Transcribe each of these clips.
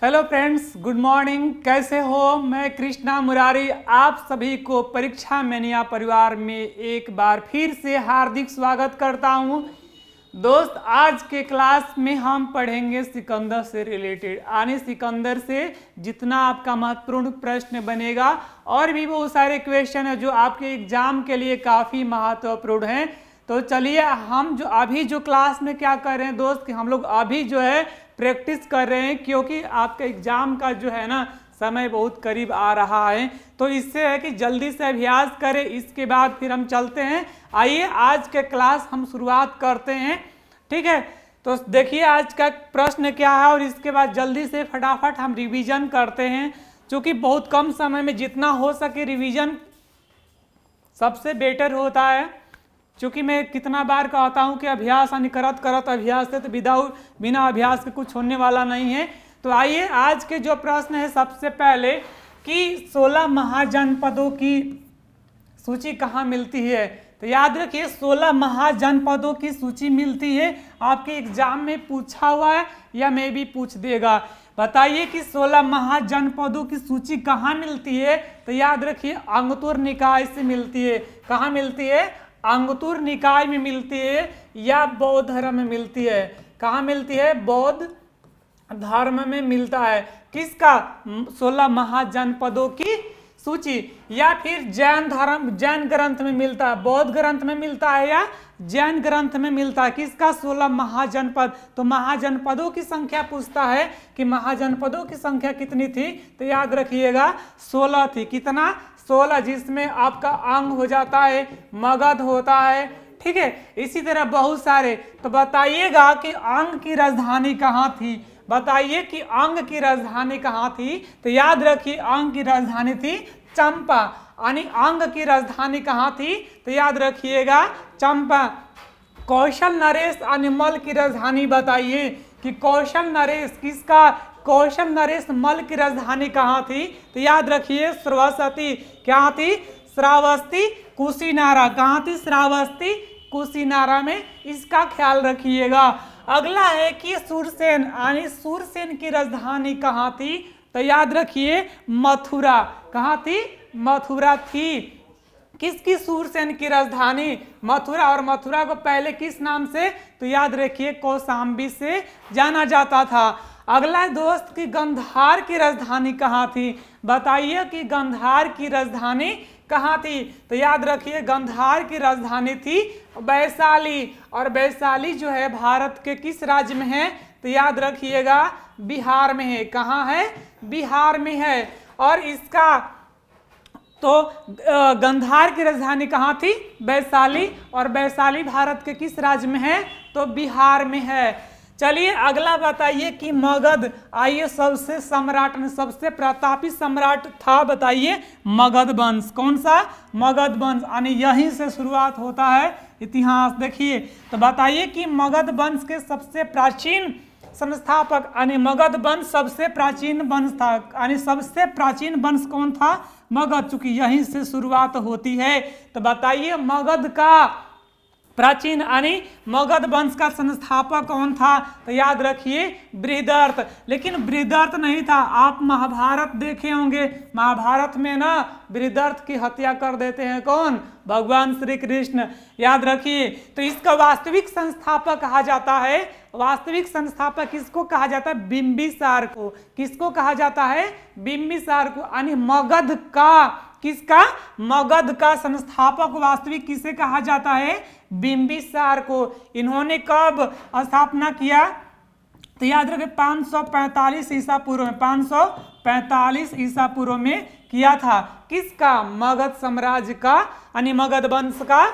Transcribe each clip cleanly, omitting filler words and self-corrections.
Hello friends, good morning. कैसे हो? मैं कृष्णा मुरारी आप सभी को परीक्षा मैनिया परिवार में एक बार फिर से हार्दिक स्वागत करता हूं। दोस्त, आज के क्लास में हम पढ़ेंगे सिकंदर से रिलेटेड, यानी सिकंदर से जितना आपका महत्वपूर्ण प्रश्न बनेगा और भी बहुत सारे क्वेश्चन है जो आपके एग्जाम के लिए काफ़ी महत्वपूर्ण हैं। तो चलिए हम जो अभी जो क्लास में क्या कर रहे हैं दोस्त कि हम लोग अभी जो है प्रैक्टिस कर रहे हैं, क्योंकि आपका एग्जाम का जो है ना समय बहुत करीब आ रहा है। तो इससे है कि जल्दी से अभ्यास करें, इसके बाद फिर हम चलते हैं। आइए आज के क्लास हम शुरुआत करते हैं, ठीक है। तो देखिए आज का प्रश्न क्या है और इसके बाद जल्दी से फटाफट हम रिवीजन करते हैं, क्योंकि बहुत कम समय में जितना हो सके रिवीजन सबसे बेटर होता है। क्योंकि मैं कितना बार कहता हूं कि अभ्यास यानी करत करत अभ्यास है, तो बिना अभ्यास के कुछ होने वाला नहीं है। तो आइए आज के जो प्रश्न है, सबसे पहले कि 16 महाजनपदों की सूची कहाँ मिलती है। तो याद रखिए 16 महाजनपदों की सूची मिलती है। आपके एग्जाम में पूछा हुआ है या मैं भी पूछ देगा। बताइए कि 16 महाजनपदों की सूची कहाँ मिलती है। तो याद रखिए अंगुत्तर निकाय से मिलती है। कहाँ मिलती है? अंगुत्तर निकाय में मिलती है या बौद्ध धर्म में मिलती है। कहाँ मिलती है? बौद्ध धर्म में मिलता है। किसका? 16 महाजनपदों की सूची। या फिर जैन ग्रंथ में मिलता है। बौद्ध ग्रंथ में मिलता है या जैन ग्रंथ में मिलता है। किसका? 16 महाजनपद। तो महाजनपदों की संख्या पूछता है कि महाजनपदों की संख्या कितनी थी। तो याद रखिएगा 16 थी। कितना? 16, जिसमें आपका अंग हो जाता है, मगध होता है, ठीक है। इसी तरह बहुत सारे। तो बताइएगा कि अंग की राजधानी कहाँ थी। बताइए कि अंग की राजधानी कहाँ थी। तो याद रखिए अंग की राजधानी थी चंपा। यानी अंग की राजधानी कहाँ थी? तो याद रखिएगा चंपा। कौशल नरेश यानी मल की राजधानी बताइए कि कौशल नरेश किसका? कौशल नरेश मल की राजधानी कहाँ थी। तो याद रखिए श्रावस्ती। क्या थी? श्रावस्ती कुशीनारा। कहाँ थी? श्रावस्ती कुशीनारा में। इसका ख्याल रखिएगा। अगला है कि सूरसेन यानी सूरसेन की राजधानी कहाँ थी। तो याद रखिए मथुरा। कहाँ थी? मथुरा थी। किसकी? सूरसेन की राजधानी मथुरा। और मथुरा को पहले किस नाम से? तो याद रखिए कौशाम्बी से जाना जाता था। अगला है दोस्त कि गांधार की राजधानी कहाँ थी। बताइए कि गांधार की राजधानी कहाँ थी। तो याद रखिए गांधार की राजधानी थी वैशाली। और वैशाली जो है भारत के किस राज्य में है? तो याद रखिएगा बिहार में है। कहाँ है? बिहार में है। और इसका तो गांधार की राजधानी कहाँ थी? वैशाली। और वैशाली भारत के किस राज्य में है? तो बिहार में है। चलिए अगला बताइए कि मगध। आइए सबसे सम्राट में सबसे प्रतापी सम्राट था, बताइए मगध वंश। कौन सा? मगध वंश। यानी यहीं से शुरुआत होता है इतिहास। देखिए तो बताइए कि मगध वंश के सबसे प्राचीन संस्थापक यानी मगध वंश सबसे प्राचीन वंश था। यानी सबसे प्राचीन वंश कौन था? मगध। चूंकि यहीं से शुरुआत होती है। तो बताइए मगध का प्राचीन यानी मगध वंश का संस्थापक कौन था। तो याद रखिए बृहदर्थ। लेकिन बृहदर्थ नहीं था। आप महाभारत देखे होंगे, महाभारत में ना बृहदर्थ की हत्या कर देते हैं कौन? भगवान श्री कृष्ण। याद रखिए। तो इसका वास्तविक संस्थापक कहा जाता है। वास्तविक संस्थापक किसको कहा जाता है? बिंबिसार को। किसको कहा जाता है? बिंबिसार को। यानी मगध का किसका? मगध का संस्थापक वास्तविक किसे कहा जाता है? बिंबिसार को। इन्होंने कब स्थापना किया? तो याद रखें 545 ईसा पूर्व में। 545 ईसा पूर्व में किया था। किसका? मगध साम्राज्य का यानी मगध वंश का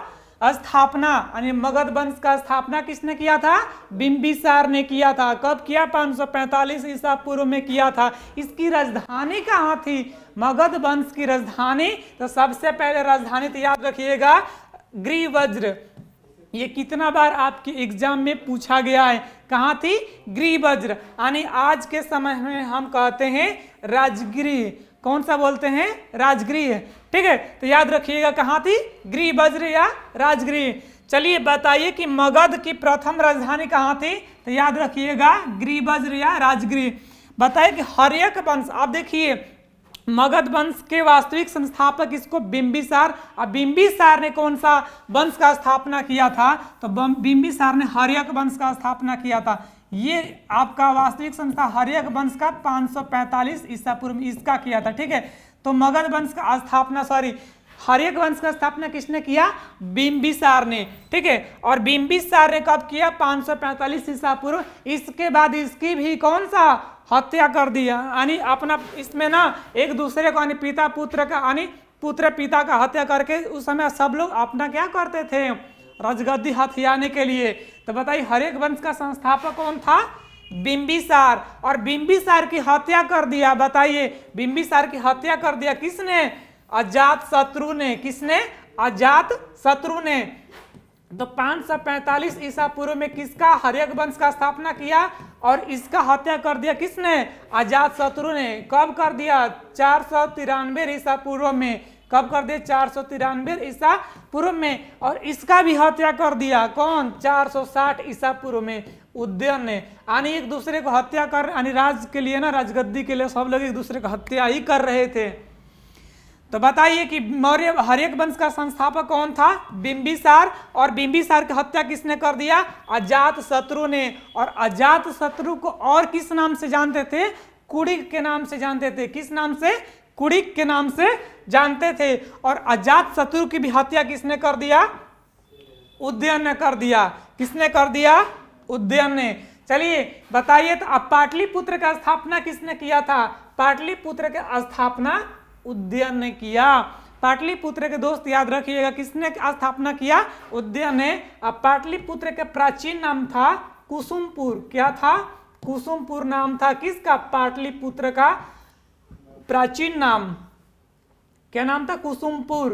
स्थापना। यानी मगध वंश का स्थापना किसने किया था? बिंबिसार ने किया था। कब किया? 545 ईसा पूर्व में किया था। इसकी राजधानी कहाँ थी? मगध वंश की राजधानी। तो सबसे पहले राजधानी तो याद रखिएगा ग्रीवज्र। ये कितना बार आपके एग्जाम में पूछा गया है। कहाँ थी? ग्रीवज्र। यानी आज के समय में हम कहते हैं राजगृह। कौन सा बोलते हैं? राजगृह। ठीक है। तो याद रखिएगा कहाँ थी? ग्रीवज्र या राजगृह। चलिए बताइए कि मगध की प्रथम राजधानी कहाँ थी। तो याद रखिएगा ग्रीवज्र या राजगृह। बताइए कि हर्यक वंश, आप देखिए मगध वंश के वास्तविक संस्थापक इसको बिंबिसार, और बिंबिसार ने कौन सा वंश का स्थापना किया था? तो बिंबिसार ने हर्यक वंश का स्थापना किया था। ये आपका वास्तविक संस्था हर्यक वंश का 545 ईसा पूर्व में इसका किया था। ठीक है, तो मगध वंश का स्थापना हर्यक वंश का स्थापना किसने किया? बिंबिसार ने। ठीक है, और बिंबिसार ने कब किया? 545 ईसा पूर्व। इसके बाद इसकी भी कौन सा हत्या कर दिया, यानी अपना इसमें ना एक दूसरे को यानी पिता पुत्र का यानी पुत्र पिता का हत्या करके उस समय सब लोग अपना क्या करते थे? राजगद्दी हथियाने के लिए। तो बताइए हर्यक वंश का संस्थापक कौन था? बिंबिसार। और बिंबिसार की हत्या कर दिया, बताइए बिंबिसार की हत्या कर दिया किसने? अजात शत्रु ने। किसने? अजात शत्रु ने। तो 545 ईसा पूर्व में किसका हर्यक वंश का स्थापना किया और इसका हत्या कर दिया किसने? अजात शत्रु ने। कब कर दिया? 493 ईसा पूर्व में। कब कर दिया? 493 ईसा पूर्व में। और इसका भी हत्या कर दिया कौन? 460 ईसा पूर्व में उदयन ने। यानी एक दूसरे को हत्या कर, यानी राज के लिए ना, राजगद्दी के लिए सब लोग एक दूसरे को हत्या ही कर रहे थे। तो बताइए कि मौर्य हर्यक वंश का संस्थापक कौन था? बिंबिसार। और बिंबिसार की हत्या किसने कर दिया? अजात शत्रु ने। और अजात शत्रु को और किस नाम से जानते थे? कुड़िक के नाम से जानते थे। किस नाम से? कुड़िक के नाम से जानते थे। और अजात शत्रु की भी हत्या किसने कर दिया? उदयन ने कर दिया। किसने कर दिया? उदयन ने। चलिए बताइए, तो अब पाटलिपुत्र का स्थापना किसने किया था? पाटलिपुत्र की स्थापना उदयन ने किया। पाटलिपुत्र के दोस्त याद रखिएगा, किसने स्थापना किया? उदयन ने। अब पाटलिपुत्र के प्राचीन नाम था कुसुमपुर। क्या था? कुसुमपुर नाम था किसका? पाटलिपुत्र का प्राचीन नाम क्या नाम था? कुसुमपुर।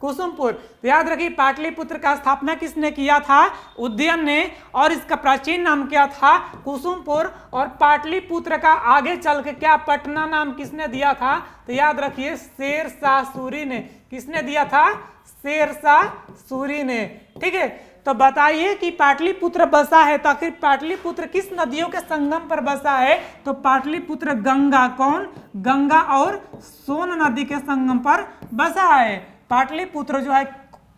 कुसुमपुर। तो याद रखिए पाटलिपुत्र का स्थापना किसने किया था? उदयन ने। और इसका प्राचीन नाम क्या था? कुसुमपुर। और पाटलिपुत्र का आगे चल के क्या पटना नाम किसने दिया था? तो याद रखिए शेरशाह सूरी ने। किसने दिया था? शेरशाह सूरी ने। ठीक है, तो बताइए कि पाटलिपुत्र बसा है, तो आखिर पाटलिपुत्र किस नदियों के संगम पर बसा है? तो पाटलिपुत्र गंगा, कौन? गंगा और सोन नदी के संगम पर बसा है। पाटलिपुत्र जो है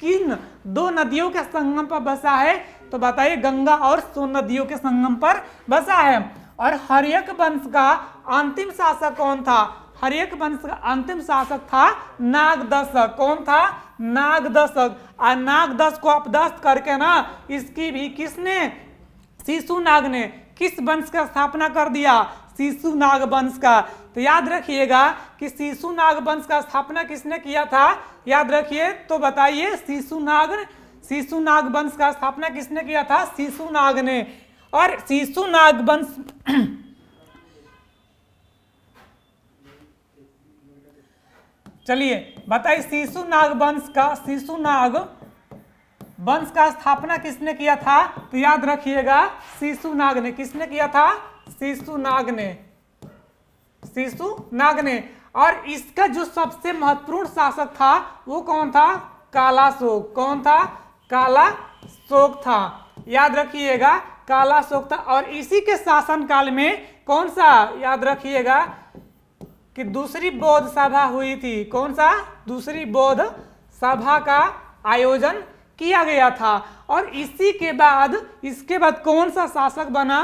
किन दो नदियों के संगम पर बसा है? तो बताइए गंगा और सोन नदियों के संगम पर बसा है। और हर्यक वंश का अंतिम शासक कौन था? हर्यक वंश का अंतिम शासक था नागदशक। कौन था? नागदशक। और नागदश को अपदस्थ करके ना इसकी भी किसने? शिशुनाग ने। किस वंश का स्थापना कर दिया? शिशुनाग वंश का। तो याद रखिएगा कि शिशुनाग वंश का स्थापना किसने किया था? याद रखिए, तो बताइए शिशुनाग वंश का स्थापना किसने किया था? शिशुनाग ने। और शिशुनाग वंश चलिए बताइए शिशुनाग वंश का स्थापना किसने किया था? तो याद रखिएगा शिशुनाग ने। किसने किया था? शिशुनाग ने। और इसका जो सबसे महत्वपूर्ण शासक था वो कौन था? कालाशोक। कौन था? कालाशोक था। याद रखिएगा कालाशोक था। और इसी के शासन काल में कौन सा? याद रखिएगा कि दूसरी बौद्ध सभा हुई थी। कौन सा? दूसरी बौद्ध सभा का आयोजन किया गया था। और इसके बाद कौन सा शासक बना?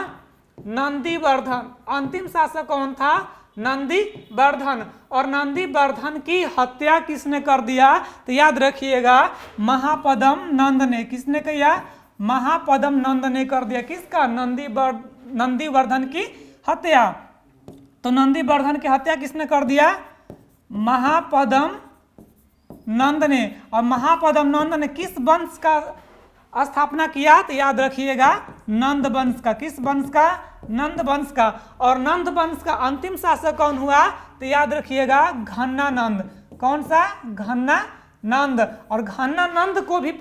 नंदीवर्धन। अंतिम शासक कौन था? नंदीवर्धन। और नंदीवर्धन की हत्या किसने कर दिया? तो याद रखिएगा महापद्म नंद ने। किसने किया? महापद्म नंद ने कर दिया। किसका? नंदीवर्धन की हत्या। तो नंदीवर्धन की हत्या किसने कर दिया? महापद्म नंद ने। और महापद्म नंद ने किस वंश का स्थापना किया? तो याद रखिएगा नंद वंश का। किस वंश का? नंद वंश का। और नंद वंश का अंतिम शासक कौन हुआ? तो याद रखिएगा घन्नानंद। कौन सा? घन्नानंद। और घन्नानंद को भी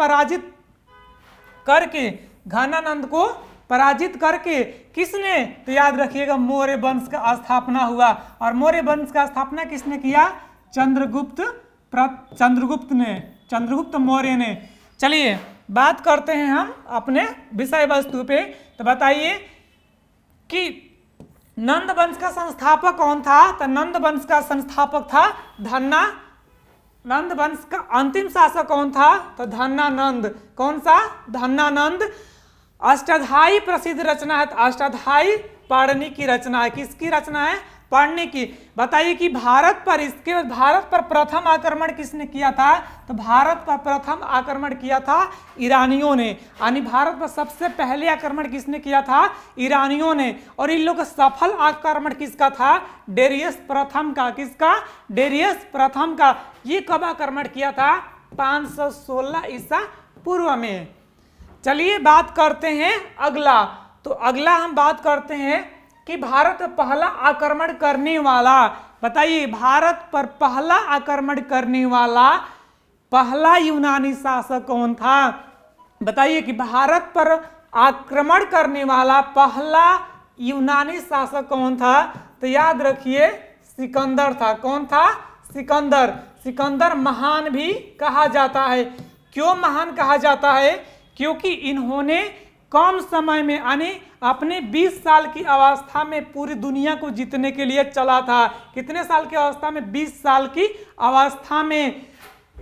पराजित करके किसने? तो याद रखिएगा मौर्य वंश का स्थापना हुआ। और मौर्य वंश का स्थापना किसने किया? चंद्रगुप्त मौर्य ने। चलिए बात करते हैं हम अपने विषय वस्तु पे। तो बताइए कि नंद वंश का संस्थापक कौन था? तो नंद वंश का संस्थापक था धन्ना। नंद वंश का अंतिम शासक कौन था? तो धन्नानंद। कौन सा? धन्नानंद। अष्टाध्यायी प्रसिद्ध रचना है, अष्टाध्यायी पाणिनि की रचना है। किसकी रचना है? पाणिनि की। बताइए कि भारत पर प्रथम आक्रमण किसने किया था? तो भारत पर प्रथम आक्रमण किया था ईरानियों ने। यानी भारत पर सबसे पहले आक्रमण किसने किया था? ईरानियों ने। और इन लोगों का सफल आक्रमण किसका था? डेरियस प्रथम का। किसका? डेरियस प्रथम का। ये कब आक्रमण किया था? 516 ईसा पूर्व में। चलिए बात करते हैं अगला। तो अगला हम बात करते हैं कि भारत पर पहला आक्रमण करने वाला, बताइए भारत पर पहला आक्रमण करने वाला पहला यूनानी शासक कौन था? बताइए कि भारत पर आक्रमण करने वाला पहला यूनानी शासक कौन था? तो याद रखिए सिकंदर था। कौन था? सिकंदर। सिकंदर महान भी कहा जाता है। क्यों महान कहा जाता है? क्योंकि इन्होंने कम समय में यानी अपने 20 साल की अवस्था में पूरी दुनिया को जीतने के लिए चला था। कितने साल की अवस्था में? 20 साल की अवस्था में।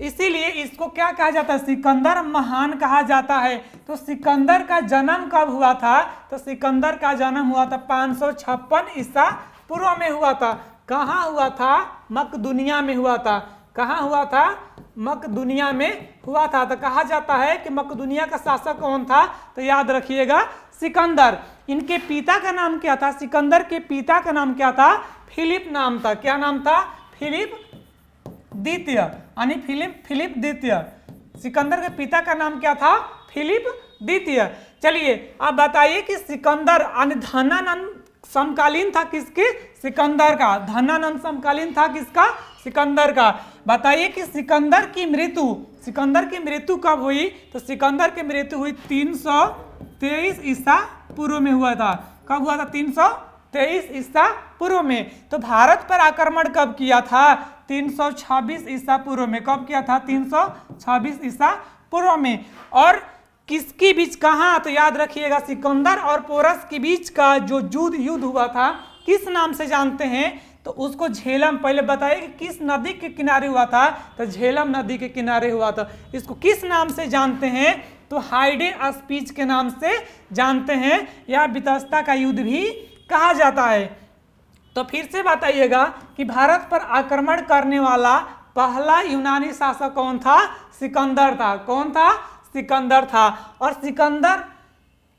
इसीलिए इसको क्या कहा जाता है? सिकंदर महान कहा जाता है। तो सिकंदर का जन्म कब हुआ था? तो सिकंदर का जन्म हुआ था 556 ईसा पूर्व में हुआ था। कहाँ हुआ था? मकदुनिया में हुआ था। कहाँ हुआ था? मकदुनिया में हुआ था। तो कहा जाता है कि मकदुनिया का शासक कौन था? तो याद रखिएगा सिकंदर। इनके पिता का नाम क्या था? सिकंदर के पिता का नाम क्या था? फिलिप नाम था। क्या नाम था? फिलिप द्वितीय, यानी फिलिप द्वितीय। सिकंदर के पिता का नाम क्या था? फिलिप द्वितीय। चलिए अब बताइए कि सिकंदर यानी धन्नानंद समकालीन था किसके? सिकंदर का। धन्नानंद समकालीन था किसका? सिकंदर का। बताइए कि सिकंदर की मृत्यु कब हुई? तो सिकंदर की मृत्यु हुई 323 ईसा पूर्व में हुआ था। कब हुआ था? 323 ईसा पूर्व में। तो भारत पर आक्रमण कब किया था? 326 ईसा पूर्व में। कब किया था? 326 ईसा पूर्व में। और किसके बीच? कहाँ? तो याद रखिएगा सिकंदर और पोरस के बीच का जो युद्ध हुआ था किस नाम से जानते हैं? तो उसको झेलम। पहले बताइए कि किस नदी के किनारे हुआ था? तो झेलम नदी के किनारे हुआ था। इसको किस नाम से जानते हैं? तो हाइडे स्पीच के नाम से जानते हैं, या बितस्ता का युद्ध भी कहा जाता है। तो फिर से बताइएगा कि भारत पर आक्रमण करने वाला पहला यूनानी शासक कौन था? सिकंदर था। कौन था? सिकंदर था। और सिकंदर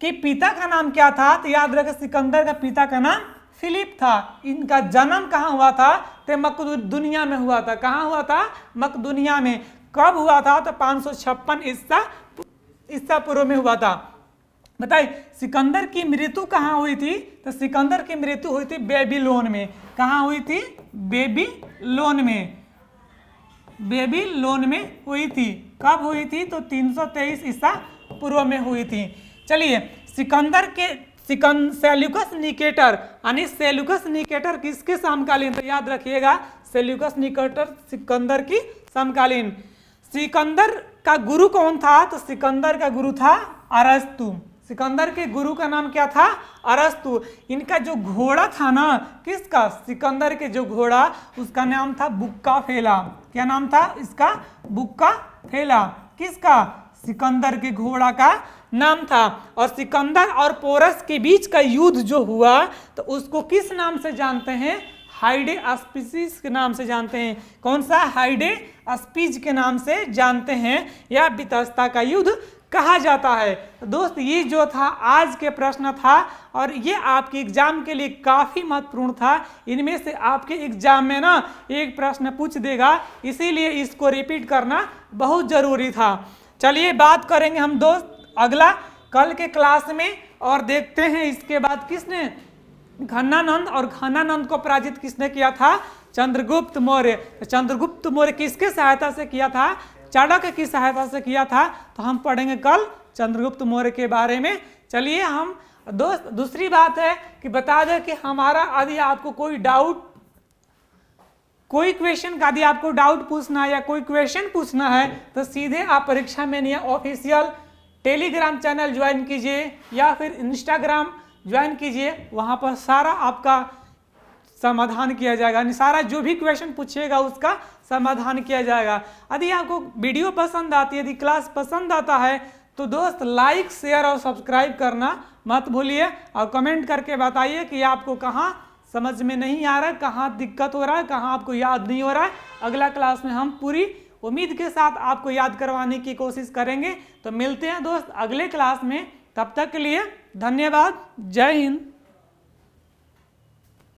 के पिता का नाम क्या था? तो याद रखें सिकंदर का पिता का नाम फिलिप था। इनका जन्म कहाँ हुआ था? तो मकदुनिया में हुआ था। कहाँ हुआ था? मकदुनिया में। कब हुआ था? तो 556 ईसा पूर्व में हुआ था। बताइए सिकंदर की मृत्यु कहाँ हुई थी? तो सिकंदर की मृत्यु हुई थी बेबीलोन में। कहाँ हुई थी? बेबीलोन में। बेबीलोन में हुई थी। कब हुई थी? तो 323 ईसा पूर्व में हुई थी। चलिए सिकंदर के सेल्यूकस निकेटर, यानी सेल्यूकस निकेटर किसके समकालीन? तो याद रखिएगा सेल्यूकस निकेटर सिकंदर की समकालीन। सिकंदर का गुरु कौन था? तो सिकंदर का गुरु था अरस्तु। सिकंदर के गुरु का नाम क्या था? अरस्तु। इनका जो घोड़ा था ना, किसका? सिकंदर के जो घोड़ा, उसका नाम था बुक्का फेला। क्या नाम था इसका? बुक्का फेला। किसका? सिकंदर के घोड़ा का नाम था। और सिकंदर और पोरस के बीच का युद्ध जो हुआ तो उसको किस नाम से जानते हैं? हाइडे स्पीच के नाम से जानते हैं। कौन सा? हाइडे स्पीच के नाम से जानते हैं, या बितस्ता का युद्ध कहा जाता है। तो दोस्त ये जो था आज के प्रश्न था, और ये आपके एग्जाम के लिए काफ़ी महत्वपूर्ण था। इनमें से आपके एग्जाम में ना एक प्रश्न पूछ देगा, इसीलिए इसको रिपीट करना बहुत ज़रूरी था। चलिए बात करेंगे हम दोस्त अगला कल के क्लास में, और देखते हैं इसके बाद किसने घन्नानंद, और घन्नानंद को पराजित किसने किया था? चंद्रगुप्त मौर्य। तो चंद्रगुप्त मौर्य किसके सहायता से किया था? चाणक्य की सहायता से किया था। तो हम पढ़ेंगे कल चंद्रगुप्त मौर्य के बारे में। चलिए हम दोस्त दूसरी बात है कि बता दें कि हमारा यदि आपको कोई डाउट, कोई क्वेश्चन का यदि आपको डाउट पूछना है या कोई क्वेश्चन पूछना है तो सीधे आप परीक्षा mania official Telegram channel join कीजिए या फिर इंस्टाग्राम ज्वाइन कीजिए, वहाँ पर सारा आपका समाधान किया जाएगा, यानी सारा जो भी क्वेश्चन पूछिएगा उसका समाधान किया जाएगा। यदि आपको वीडियो पसंद आती है, यदि क्लास पसंद आता है तो दोस्त लाइक शेयर और सब्सक्राइब करना मत भूलिए और कमेंट करके बताइए कि आपको कहाँ समझ में नहीं आ रहा है, कहाँ दिक्कत हो रहा है, कहाँ आपको याद नहीं हो रहा है। अगला क्लास में हम पूरी उम्मीद के साथ आपको याद करवाने की कोशिश करेंगे। तो मिलते हैं दोस्त अगले क्लास में, तब तक के लिए धन्यवाद। जय हिंद।